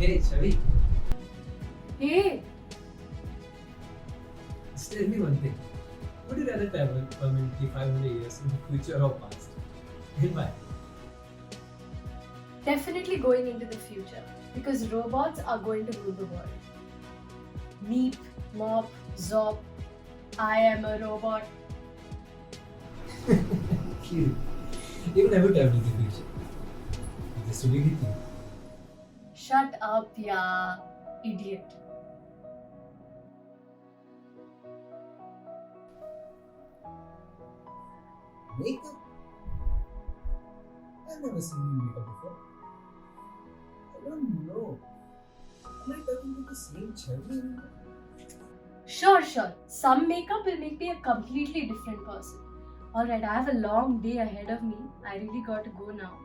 Hey, Chavi, Hey, just tell me one thing. Would you rather travel permanently 500 years in the future or past? And why? definitely going into the future because robots are going to rule the world. Meep, mop, zop, I am a robot. Cute. You never travel to the future. Just to be with you. Shut up, ya idiot. Makeup? I've never seen you in makeup before. I don't know. Am I talking to the same Chavi? Sure. Some makeup will make me a completely different person. Alright, I have a long day ahead of me. I really got to go now.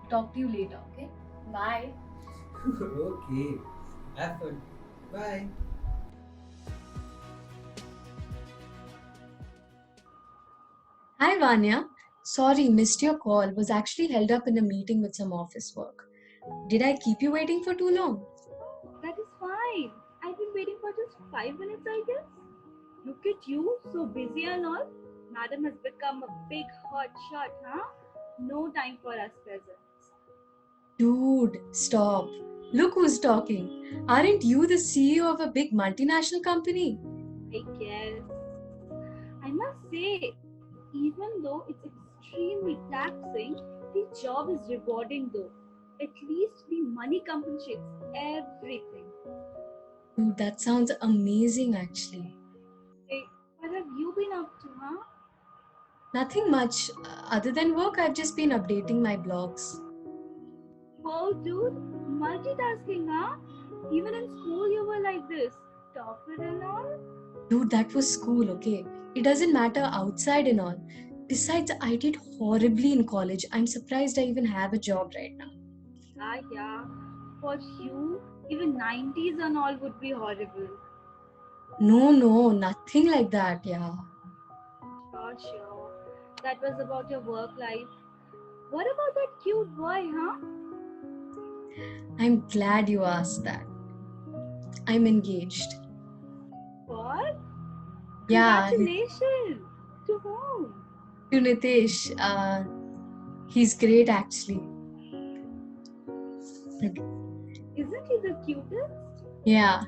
Talk to you later, okay? Bye. Okay. Have fun. Bye. Hi Vanya. Sorry, missed your call. Was actually held up in a meeting with some office work. Did I keep you waiting for too long? That is fine. I've been waiting for just 5 minutes, I guess. Look at you, so busy and all. Madam has become a big hot shot, huh? No time for us peasants. Dude, stop. Look who's talking. Aren't you the CEO of a big multinational company? I guess. I must say, even though it's extremely taxing, the job is rewarding though. At least the money compensates everything. Dude, that sounds amazing actually. Hey, what have you been up to, huh? Nothing much. Other than work, I've just been updating my blogs. Wow, dude, multitasking, huh? Even in school, you were like this, topper and all. Dude, that was school, okay? It doesn't matter outside and all. Besides, I did horribly in college. I'm surprised I even have a job right now. Yeah. For you, even 90s and all would be horrible. No, nothing like that, yeah. Sure. That was about your work life. What about that cute boy, huh? I'm glad you asked that. I'm engaged. What? Yeah, Congratulations! To whom? to Nitish. He's great actually. Isn't he the cutest? Yeah.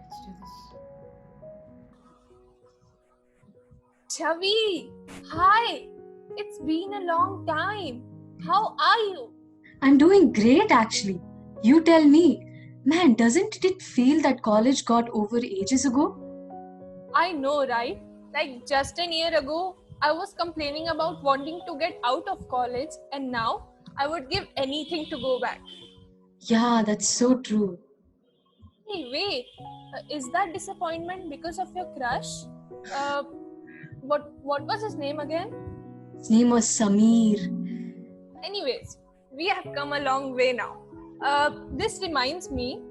Let's do this. Chavi, hi! It's been a long time. How are you? I'm doing great actually. You tell me. Man, doesn't it feel that college got over ages ago? I know, right? Like just a year ago, I was complaining about wanting to get out of college, and now I would give anything to go back. Yeah, that's so true. Hey, wait, is that disappointment because of your crush? Uh, what was his name again? His name was Sameer. Anyways, we have come a long way now. This reminds me,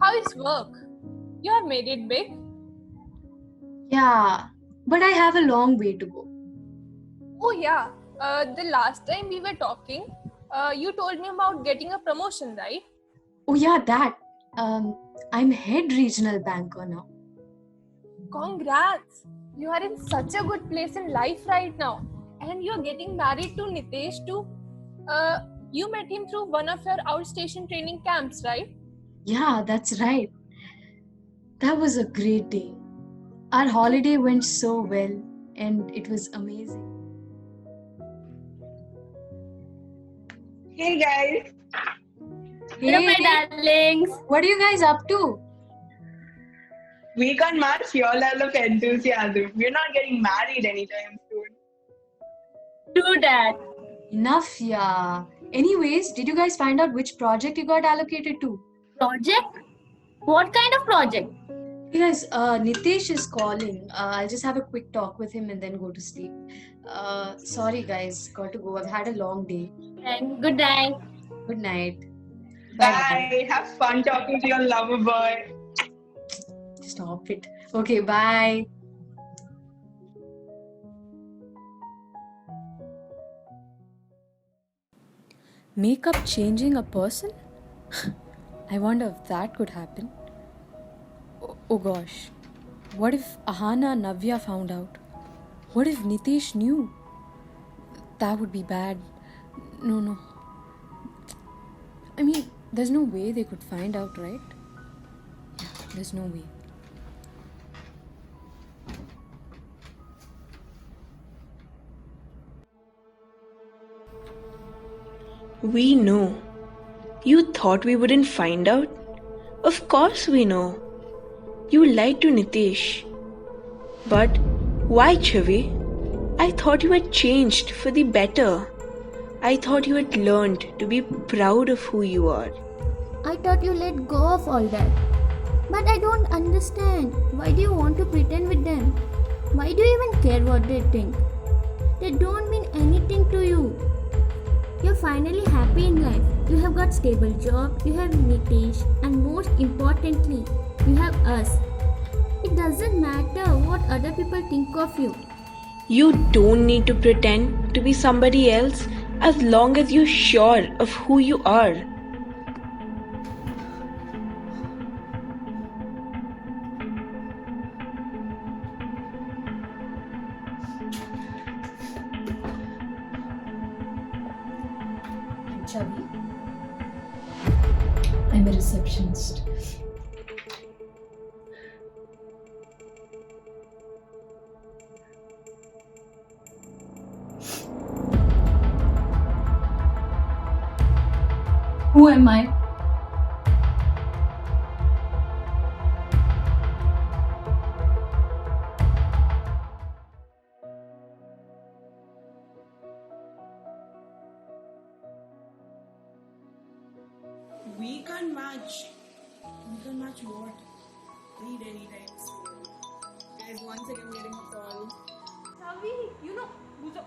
how is work? You have made it big. Yeah, but I have a long way to go. Oh yeah, the last time we were talking, you told me about getting a promotion, right? Oh yeah, that. I'm head regional banker now. Congrats! You are in such a good place in life right now, and you're getting married to Nitesh too. You met him through one of your outstation training camps, right? Yeah, that's right. That was a great day. Our holiday went so well and it was amazing. Hey guys, Hello, my Hey, darlings. what are you guys up to? we can't match your level of enthusiasm. We're not getting married anytime soon. Do that. Enough, yeah. Anyways, did you guys find out which project you got allocated to? Project? What kind of project? Hey guys, Nitesh is calling. I'll just have a quick talk with him and then go to sleep. Sorry guys, got to go. I've had a long day. And good night. Good night. Bye. Have fun talking to your lover boy. Stop it. Okay, bye. Makeup changing a person? I wonder if that could happen. Oh gosh. What if Ahana Navya found out? What if Nitesh knew? That would be bad. No. I mean, there's no way they could find out, right? Yeah, there's no way. We know. You thought we wouldn't find out? Of course we know. You lied to Nitesh. But why, Chavi? I thought you had changed for the better. I thought you had learned to be proud of who you are. I thought you let go of all that. But I don't understand. Why do you want to pretend with them? Why do you even care what they think? They don't mean anything to you. You're finally happy in life. You have got stable job, you have Nitesh, and most importantly, you have us. It doesn't matter what other people think of you. You don't need to pretend to be somebody else as long as you're sure of who you are. Chavi, I'm a receptionist. Who am I? We can't match. We can't match what? Read anytime soon. Guys, once again getting a call. Chavi, you know, who's a...